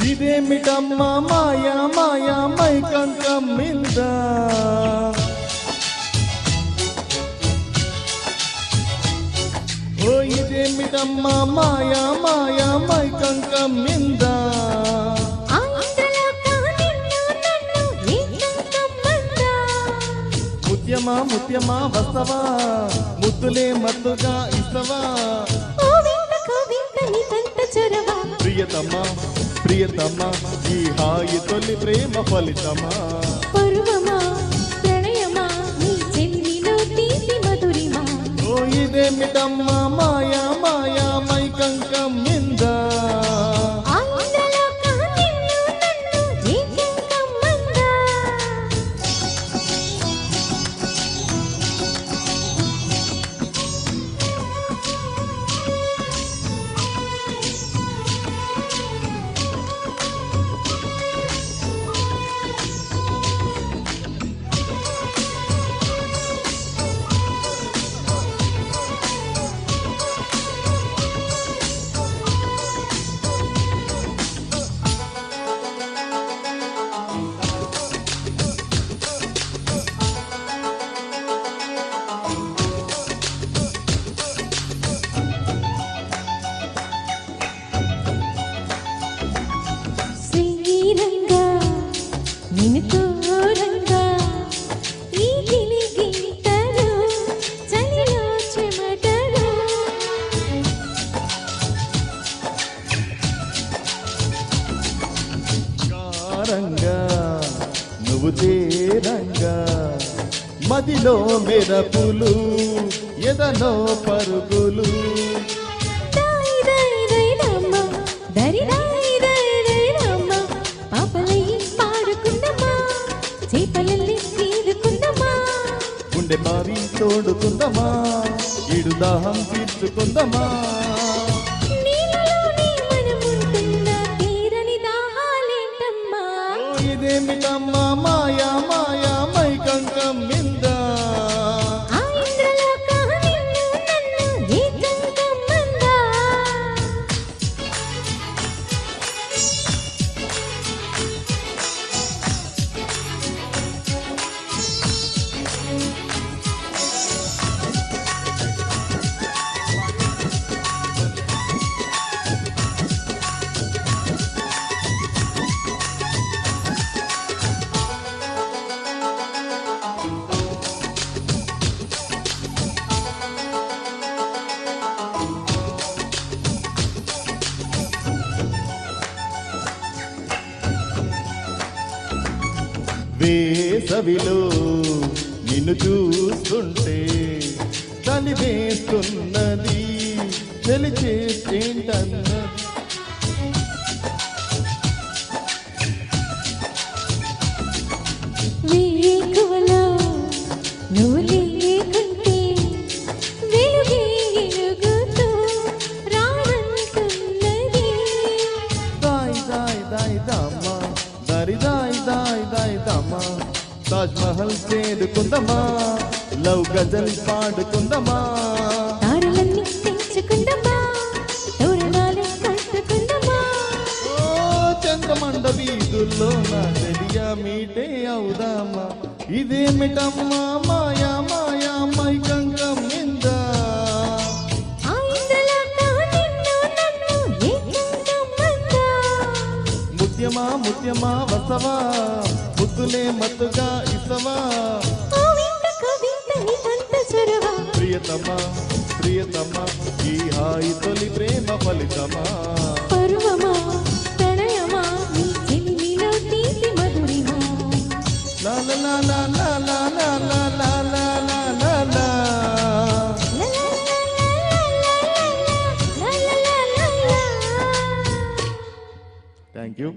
ఇదేమిటమ్మా మాయా మాయా మైకంకం మింద ఓ ఇదేమిటమ్మా మాయా మాయా మైకంకం మింద ముత్యమా ముత్యమా వస్తవా ముద్దులే మత్తుగా ఇస్తవా ప్రియతమా ప్రియతమా ఈ హాయి తొలి ప్రేమ ఫలితమా పరువమా ప్రణయమా నీ చెల్లిలో తీపి మధురిమా ఓ ఇదేమిటమ్మా మాయా మాయా మైకంకం మింద నువ్వు చేరంగా మదిలో మెరపులు ఎదలో పరుగులు గుండె మారి తోడుకుందమా ఈడు దాహం తీర్చుకుందమా ఇదేమిటమ్మా మాయా మాయా మైకంకం మింద వేసవిలో నిన్ను చూస్తుంటే చలి వేస్తున్నది చలి చేసేంటన్నది తాజ్ మహల్ చేరుకుందమా లవ్ గజల్ పాడుకుందమా తారలన్నీ తెంచుకుందమా తోరణాలు కట్టుకుందమా ఓ చంద్రమండ వీధుల్లో నా తెలియా మీటే అవుదామా ఇదేమిటమ్మా మాయా మాయా మైకంకం మింద ముత్యమా ముత్యమా వసవా ముద్దులే మత్తుగా ఇసవా ప్రియతమా ప్రియతమా ఈ హాయి తొలి ప్రేమ ఫలితమా పరువమా ప్రణయమా నీ చెల్లిలో తీపి మధురిమా లా లా లా లా లా లా లా లా లా లా లా థ్యాంక్ యూ